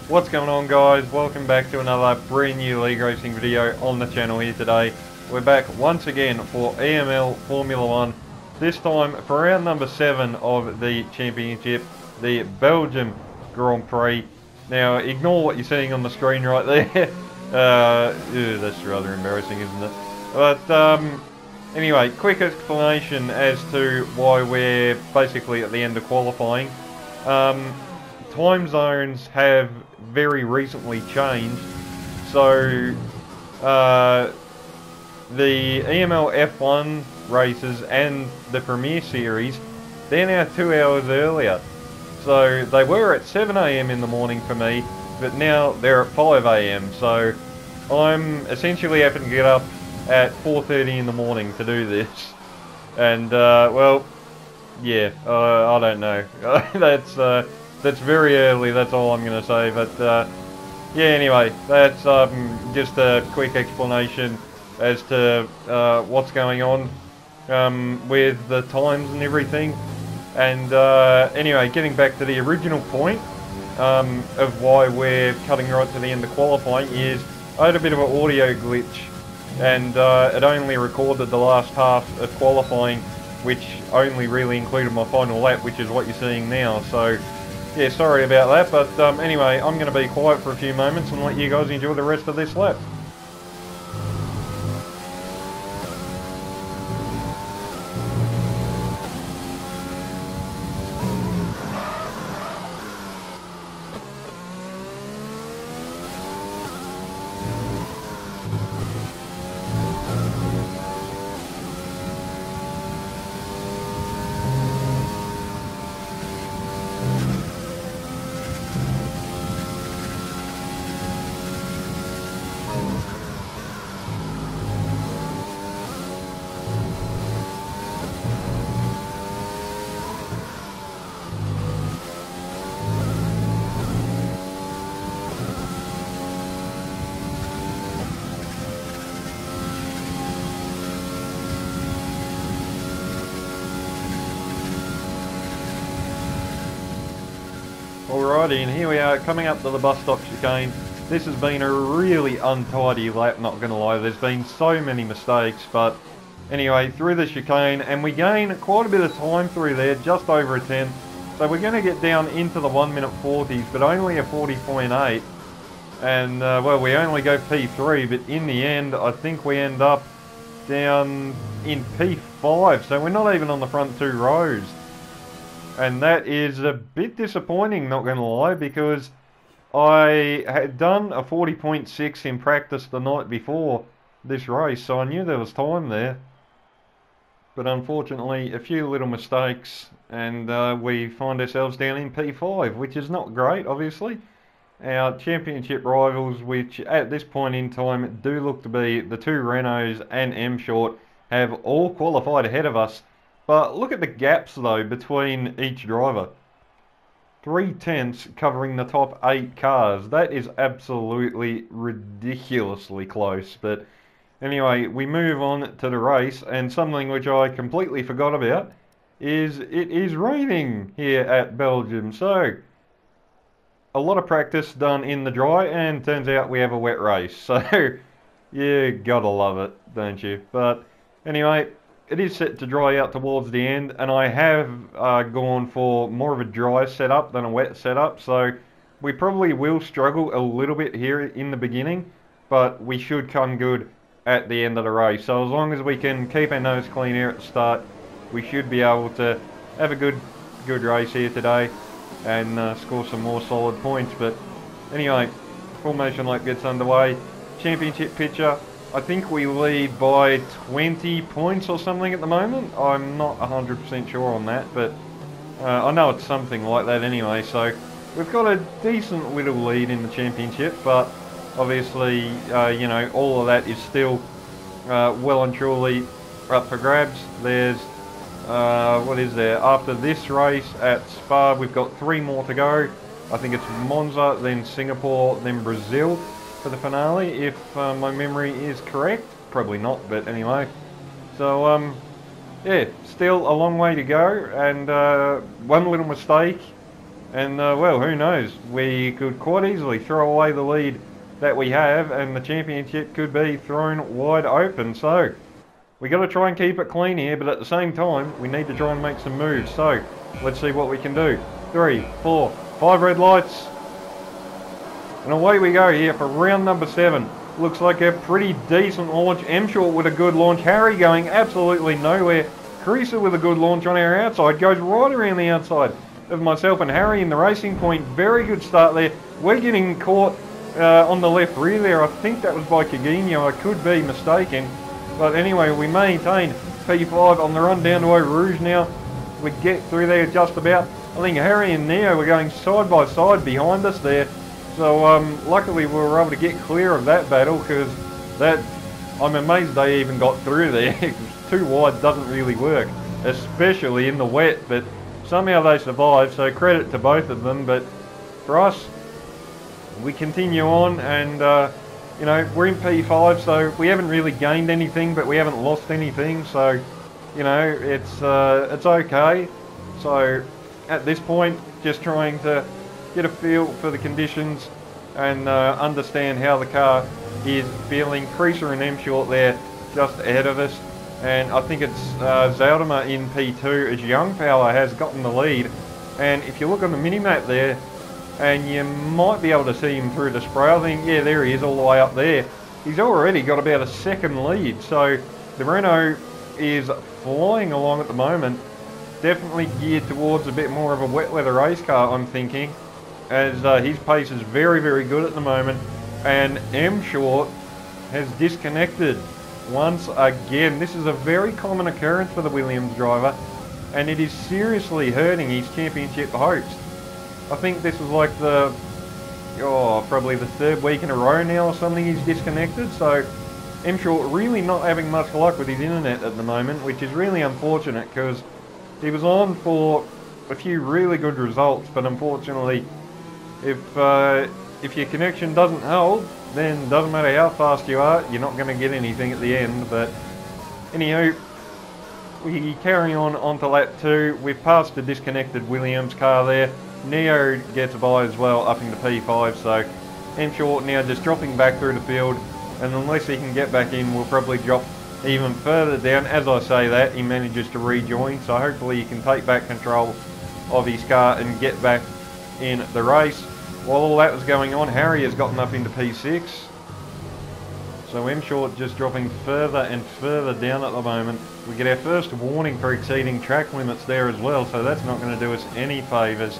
What's going on, guys? Welcome back to another brand new league racing video on the channel here today. We're back once again for EML Formula 1, this time for round number 7 of the championship, the Belgium Grand Prix. Now, ignore what you're seeing on the screen right there. That's rather embarrassing, isn't it? But anyway, quick explanation as to why we're basically at the end of qualifying. Time zones have very recently changed, so the EML F1 races and the Premier Series, they're now 2 hours earlier. So they were at 7 AM in the morning for me, but now they're at 5 AM. So I'm essentially having to get up at 4:30 in the morning to do this. And well, yeah, I don't know. That's very early, that's all I'm going to say. But yeah, anyway, that's just a quick explanation as to what's going on with the times and everything. And anyway, getting back to the original point of why we're cutting right to the end of qualifying is I had a bit of an audio glitch, and it only recorded the last half of qualifying, which only really included my final lap, which is what you're seeing now. So yeah, sorry about that, but anyway, I'm going to be quiet for a few moments and let you guys enjoy the rest of this lap. Alrighty, and here we are coming up to the bus stop chicane. This has been a really untidy lap, not going to lie. There's been so many mistakes, but anyway, through the chicane, and we gain quite a bit of time through there, just over a 10. So we're going to get down into the 1 minute 40s, but only a 40.8. And well, we only go P3, but in the end, I think we end up down in P5. So we're not even on the front 2 rows. And that is a bit disappointing, not going to lie, because I had done a 40.6 in practice the night before this race, so I knew there was time there. But unfortunately, a few little mistakes, and we find ourselves down in P5, which is not great, obviously. Our championship rivals, which at this point in time do look to be the 2 Renaults and M Short, have all qualified ahead of us. But look at the gaps though between each driver. 3/10 covering the top 8 cars. That is absolutely ridiculously close. But anyway, we move on to the race, and something which I completely forgot about is it is raining here at Belgium. So a lot of practice done in the dry, and turns out we have a wet race. So you gotta love it, don't you? But anyway, it is set to dry out towards the end, and I have gone for more of a dry setup than a wet setup, so we probably will struggle a little bit here in the beginning, but we should come good at the end of the race. So as long as we can keep our nose clean here at the start, we should be able to have a good race here today and score some more solid points. But anyway, formation lap gets underway. Championship picture. I think we lead by 20 points or something at the moment. I'm not 100% sure on that, but I know it's something like that anyway. So we've got a decent little lead in the championship, but obviously, you know, all of that is still well and truly up for grabs. There's, what is there? After this race at Spa, we've got 3 more to go. I think it's Monza, then Singapore, then Brazil for the finale, if my memory is correct. Probably not, but anyway. So, yeah, still a long way to go, and one little mistake, And well, who knows, we could quite easily throw away the lead that we have, and the championship could be thrown wide open. So we got to try and keep it clean here, but at the same time we need to try and make some moves. So let's see what we can do. 3, 4, 5 red lights, and away we go here for round number 7. Looks like a pretty decent launch. M-Short with a good launch. Harry going absolutely nowhere. Creaser with a good launch on our outside. Goes right around the outside of myself and Harry in the racing point. Very good start there. We're getting caught on the left rear there. I think that was by Cagino. I could be mistaken. But anyway, we maintain P5 on the run down to Eau Rouge now. We get through there just about. I think Harry and Neo were going side by side behind us there. So luckily we were able to get clear of that battle, because I'm amazed they even got through there. Too wide doesn't really work, especially in the wet, but somehow they survived, so credit to both of them. But for us, we continue on, and you know, we're in P5, so we haven't really gained anything, but we haven't lost anything, so you know, it's okay. So at this point, just trying to get a feel for the conditions and understand how the car is feeling. Creaser and M-Short there just ahead of us, and I think it's Zaldema in P2 as Young Power has gotten the lead. And if you look on the mini-map there, and you might be able to see him through the spray, I think, yeah, there he is all the way up there. He's already got about a second lead, so the Renault is flying along at the moment. Definitely geared towards a bit more of a wet weather race car, I'm thinking, as his pace is very, very good at the moment. And M-Short has disconnected once again. This is a very common occurrence for the Williams driver, and it is seriously hurting his championship hopes. I think this is like probably the 3rd week in a row now or something he's disconnected. So M-Short really not having much luck with his internet at the moment, which is really unfortunate, because he was on for a few really good results, but unfortunately, if your connection doesn't hold, then doesn't matter how fast you are, you're not going to get anything at the end. But anywho, we carry on onto lap 2. We've passed the disconnected Williams car there. Neo gets by as well, up into P5, so M-Short now just dropping back through the field, and unless he can get back in, we'll probably drop even further down. As I say that, he manages to rejoin, so hopefully he can take back control of his car and get back in the race. While all that was going on, Harry has gotten up into P6, so M-Short just dropping further and further down at the moment. We get our first warning for exceeding track limits there as well, so that's not going to do us any favours,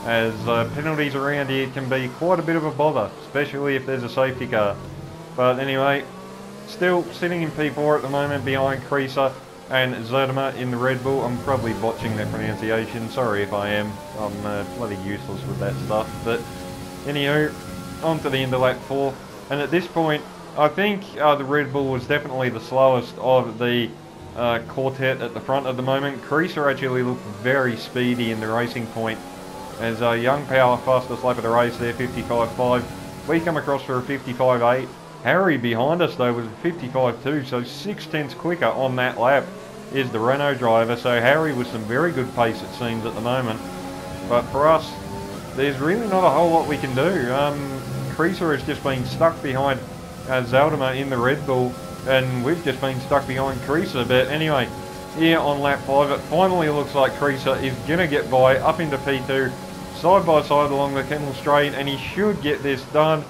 as penalties around here can be quite a bit of a bother, especially if there's a safety car. But anyway, still sitting in P4 at the moment behind Creaser and Zerdema in the Red Bull. I'm probably botching that pronunciation, sorry if I am. I'm bloody useless with that stuff. But anywho, on to the end of lap 4, and at this point I think the Red Bull was definitely the slowest of the quartet at the front at the moment. Creaser actually looked very speedy in the racing point, as Young Power fastest lap of the race there, 55.5. We come across for a 55.8. Harry behind us though was 55.2, so 0.6 quicker on that lap is the Renault driver. So Harry with some very good pace it seems at the moment. But for us, there's really not a whole lot we can do. Creaser has just been stuck behind Zaldema in the Red Bull, and we've just been stuck behind Creaser. But anyway, here on lap 5, it finally looks like Creaser is going to get by up into P2, side by side along the Kemmel Straight, and he should get this done.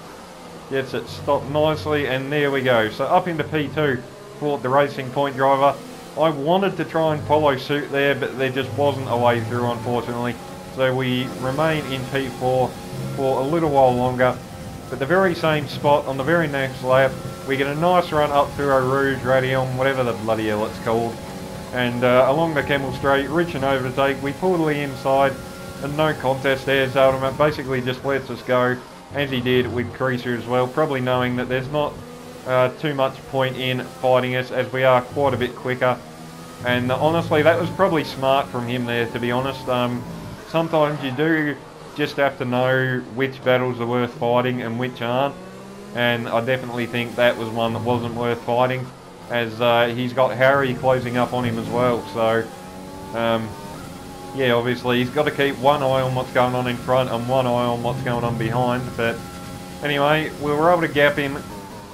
Gets it stopped nicely, and there we go. So up into P2 for the Racing Point driver. I wanted to try and follow suit there, but there just wasn't a way through, unfortunately. So we remain in P4 for a little while longer. But the very same spot on the very next lap, we get a nice run up through Eau Rouge, Radion, whatever the bloody hell it's called. And along the Kemmel Straight, reach an overtake. We pull to the inside, and no contest there. Zaldema basically just lets us go, as he did with Creaser as well, probably knowing that there's not too much point in fighting us, as we are quite a bit quicker. And honestly, that was probably smart from him there, to be honest. Sometimes you do just have to know which battles are worth fighting and which aren't, and I definitely think that was one that wasn't worth fighting, as he's got Harry closing up on him as well. So yeah, obviously he's got to keep one eye on what's going on in front and one eye on what's going on behind. But anyway, we were able to gap him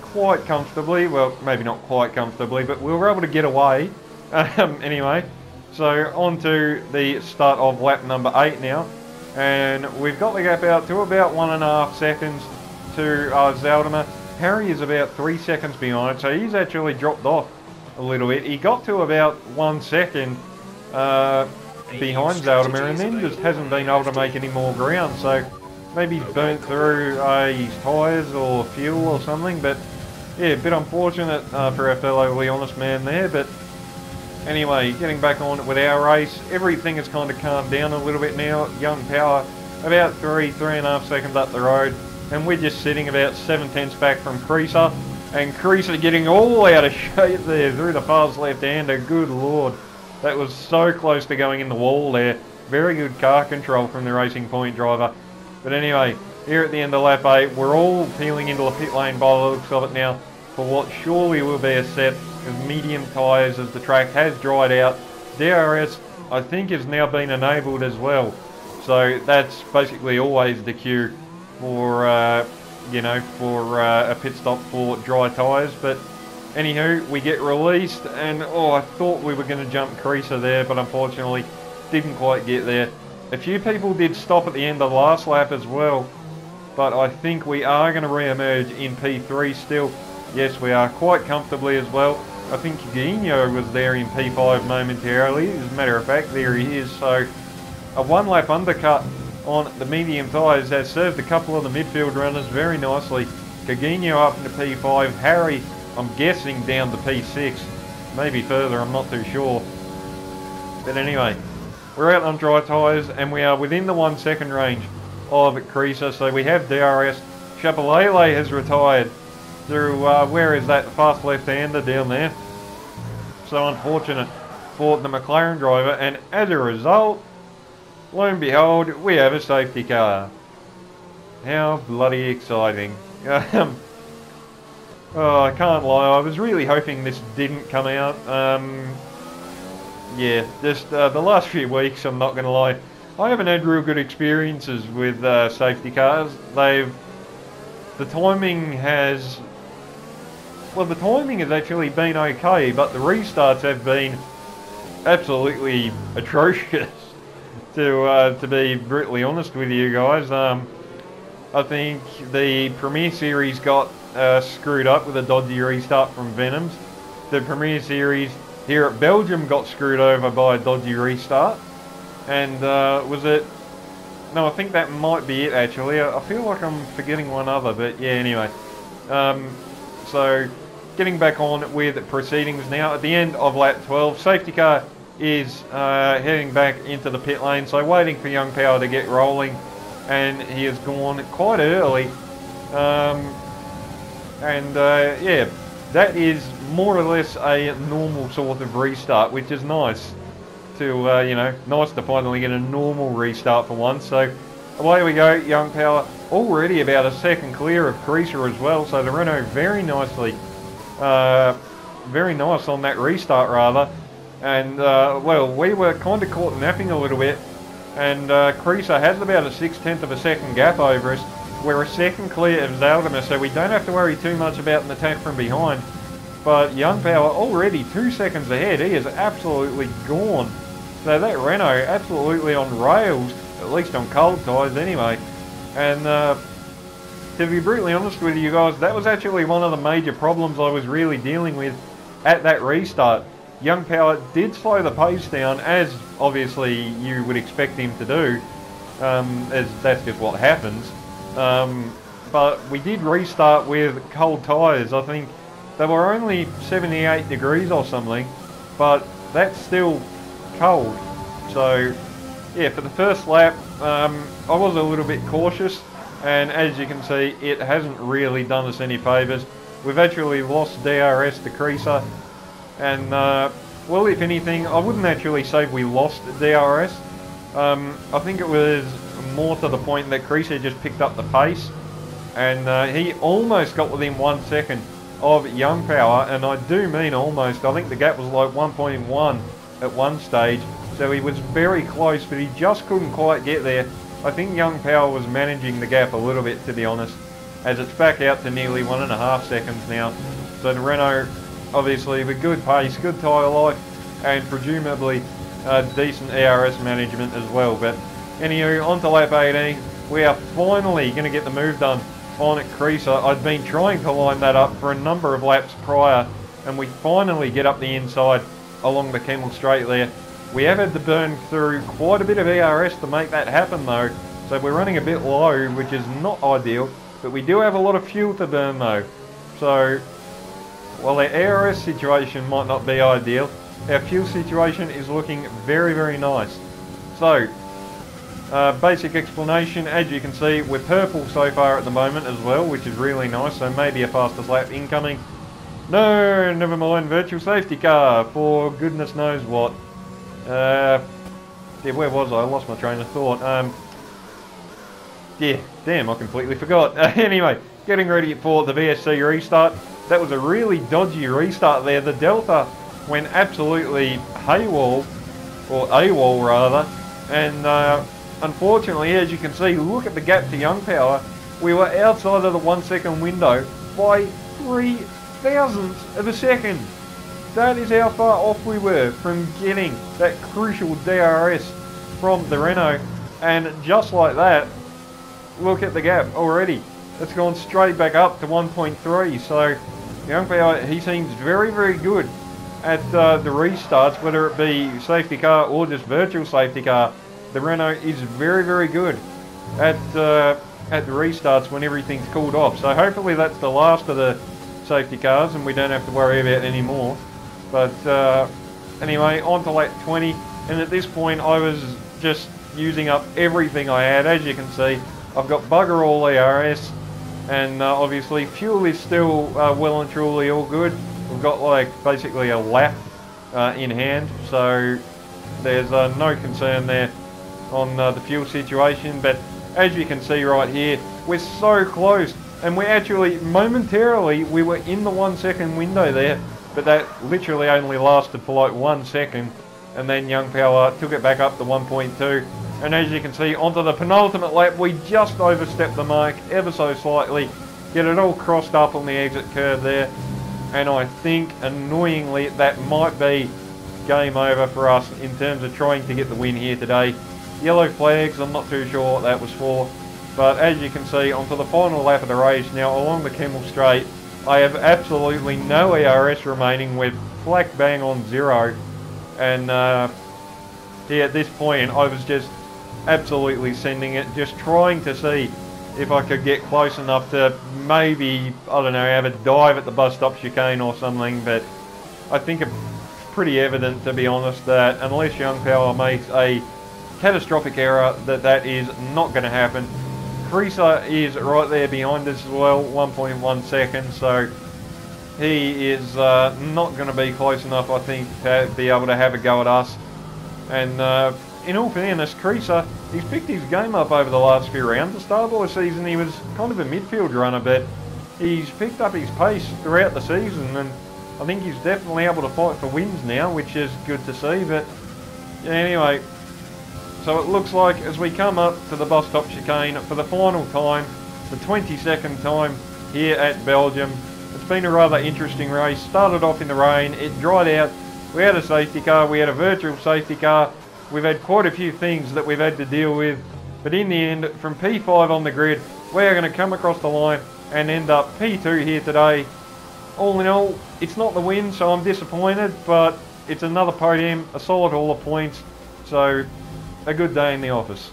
quite comfortably. Well, maybe not quite comfortably, but we were able to get away. Anyway, so on to the start of lap number 8 now. And we've got the gap out to about 1.5 seconds to Zaldema. Harry is about 3 seconds behind, so he's actually dropped off a little bit. He got to about 1 second behind Zaldema and then just hasn't been able to make any more ground. So maybe he's burnt through his tyres or fuel or something. But yeah, a bit unfortunate for our fellow honest man there. But anyway, getting back on with our race, everything has kind of calmed down a little bit now. Young Power about 3.5 seconds up the road, and we're just sitting about 7/10 back from Creaser, and Creaser getting all out of shape there through the fast left-hander. Good lord, that was so close to going in the wall there. Very good car control from the Racing Point driver. But anyway, here at the end of lap 8, we're all peeling into the pit lane by the looks of it now for what surely will be a set of medium tyres as the track has dried out. DRS, I think, has now been enabled as well. So that's basically always the cue for, you know, for a pit stop for dry tyres. But anywho, we get released, and oh, I thought we were going to jump Creaser there, but unfortunately didn't quite get there. A few people did stop at the end of the last lap as well, but I think we are going to re-emerge in P3 still. Yes, we are, quite comfortably as well. I think Guinho was there in P5 momentarily. As a matter of fact, there he is. So a 1 lap undercut on the medium tyres has served a couple of the midfield runners very nicely. Guinho up into P5, Harry, I'm guessing, down to P6, maybe further, I'm not too sure. But anyway, we're out on dry tyres and we are within the 1 second range of Creaser. So we have DRS. Chapelele has retired through, where is that, the fast left-hander down there. So unfortunate for the McLaren driver, and as a result, lo and behold, we have a safety car. How bloody exciting. Oh, I can't lie, I was really hoping this didn't come out. Yeah, just the last few weeks, I'm not going to lie, I haven't had real good experiences with safety cars. The timing has actually been okay, but the restarts have been absolutely atrocious, to be brutally honest with you guys. I think the Premier Series got screwed up with a dodgy restart from Venoms. The Premier Series here at Belgium got screwed over by a dodgy restart. And was it... No, I think that might be it actually. I feel like I'm forgetting one other, but yeah, anyway. So, getting back on with proceedings now. At the end of lap 12, safety car is heading back into the pit lane. So waiting for Young Power to get rolling. And he has gone quite early. Yeah, that is more or less a normal sort of restart, which is nice. You know, nice to finally get a normal restart for once. So away we go, Young Power already about a second clear of Creaser as well. So the Renault very nicely, very nice on that restart rather. And well, we were kind of caught napping a little bit, and Creaser has about a 6/10 of a second gap over us. We're a second clear of Zaldema, so we don't have to worry too much about an attack from behind. But Young Power already 2 seconds ahead. He is absolutely gone. So that Renault absolutely on rails, at least on cold tyres anyway. And to be brutally honest with you guys, that was actually one of the major problems I was really dealing with at that restart. Young Power did slow the pace down, as obviously you would expect him to do, as that's just what happens. But we did restart with cold tyres. I think they were only 78 degrees or something, but that's still cold. So yeah, for the first lap I was a little bit cautious, and as you can see, it hasn't really done us any favours. We've actually lost DRS to Creaser, and well, if anything, I wouldn't actually say we lost DRS. I think it was more to the point that Creaser just picked up the pace, and he almost got within 1 second of Young Power, and I do mean almost. I think the gap was like 1.1 at one stage, So he was very close, but he just couldn't quite get there. I think Young Power was managing the gap a little bit, to be honest, as it's back out to nearly 1.5 seconds now. So the Renault, obviously, with good pace, good tyre life, and presumably decent ERS management as well. But anyway, on to lap 18. We are finally going to get the move done on Creaser. I'd been trying to line that up for a number of laps prior, and we finally get up the inside along the Kemmel Straight there. We have had to burn through quite a bit of ERS to make that happen though, so we're running a bit low, which is not ideal, but we do have a lot of fuel to burn though. So, while the ERS situation might not be ideal, our fuel situation is looking very, very nice. So, basic explanation, as you can see, we're purple so far at the moment as well, which is really nice, so maybe a fastest lap incoming. No, never mind, virtual safety car, for goodness knows what. Yeah, where was I? I lost my train of thought. Yeah, damn, I completely forgot. Anyway, getting ready for the VSC restart. That was a really dodgy restart there. The Delta went absolutely haywall, or AWOL rather, and unfortunately, as you can see, look at the gap to Young Power. We were outside of the 1 second window by 3 thousandths of a second. That is how far off we were from getting that crucial DRS from the Renault. And just like that, look at the gap already. It's gone straight back up to 1.3. So Young Power, he seems very, very good at the restarts, whether it be safety car or just virtual safety car. The Renault is very, very good at the restarts when everything's cooled off. So hopefully that's the last of the safety cars and we don't have to worry about any more. But anyway, on to lap 20, and at this point I was just using up everything I had. As you can see, I've got bugger all ERS, and obviously fuel is still well and truly all good. We've got like basically a lap in hand, so there's no concern there on the fuel situation. But as you can see right here, we're so close, and we actually momentarily we were in the 1 second window there. But that literally only lasted for like 1 second, and then Young Power took it back up to 1.2. And as you can see, onto the penultimate lap, we just overstepped the mark ever so slightly, get it all crossed up on the exit curve there, and I think annoyingly that might be game over for us in terms of trying to get the win here today. Yellow flags, I'm not too sure what that was for, but as you can see, onto the final lap of the race now along the Kemmel Straight. I have absolutely no ERS remaining with flack bang on 0, and yeah, at this point I was just absolutely sending it, just trying to see if I could get close enough to maybe, I don't know, have a dive at the bus stop chicane or something. But I think it's pretty evident, to be honest, that unless Young Power makes a catastrophic error, that is not going to happen. Creaser is right there behind us as well, 1.1 seconds, so he is not going to be close enough, I think, to be able to have a go at us. And in all fairness, Creaser, he's picked his game up over the last few rounds. The start of the season, he was kind of a midfield runner, but he's picked up his pace throughout the season, and I think he's definitely able to fight for wins now, which is good to see. But anyway, so it looks like as we come up to the bus stop chicane for the final time, the 22nd time here at Belgium. It's been a rather interesting race. Started off in the rain, it dried out, we had a safety car, we had a virtual safety car, we've had quite a few things that we've had to deal with, but in the end, from P5 on the grid, we're going to come across the line and end up P2 here today. All in all, it's not the win, so I'm disappointed, but it's another podium, a solid haul of points, so a good day in the office.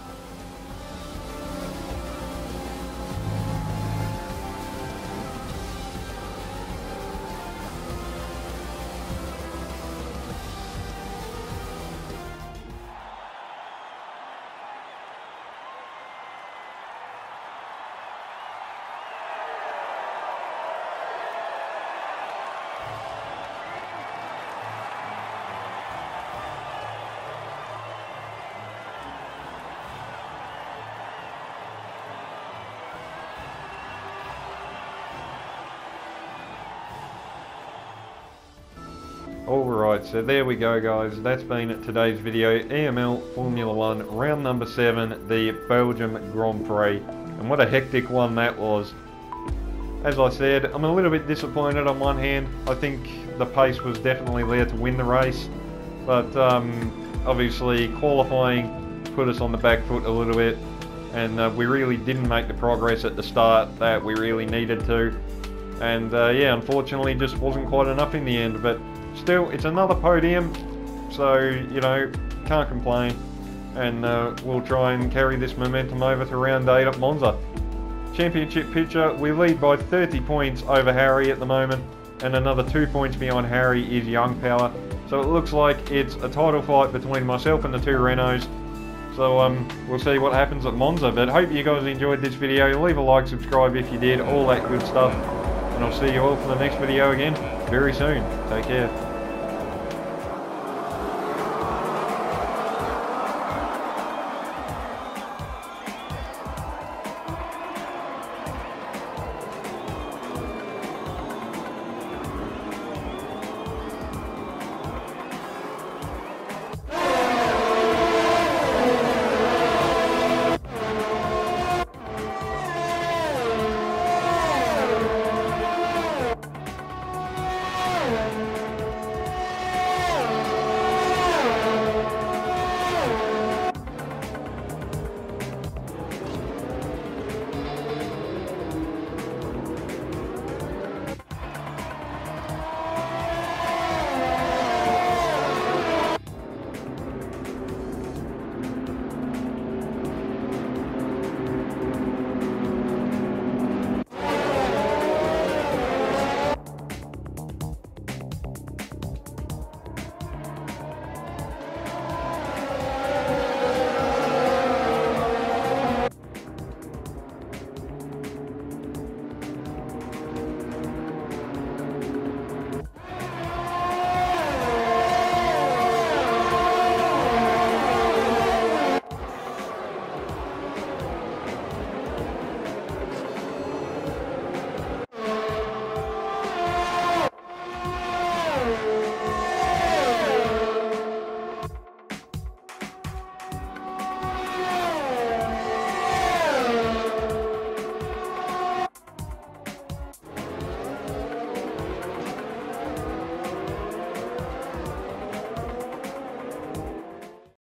Alright, so there we go guys, that's been today's video. EML Formula 1 round number 7, the Belgium Grand Prix. And what a hectic one that was. As I said, I'm a little bit disappointed on one hand. I think the pace was definitely there to win the race. But obviously qualifying put us on the back foot a little bit. And we really didn't make the progress at the start that we really needed to. And yeah, unfortunately just wasn't quite enough in the end. But still, it's another podium, so, you know, can't complain. And we'll try and carry this momentum over to round 8 at Monza. Championship picture, we lead by 30 points over Harry at the moment, and another 2 points behind Harry is Young Power. So it looks like it's a title fight between myself and the 2 Renaults. So we'll see what happens at Monza, but hope you guys enjoyed this video. Leave a like, subscribe if you did, all that good stuff. And I'll see you all for the next video again very soon. Take care.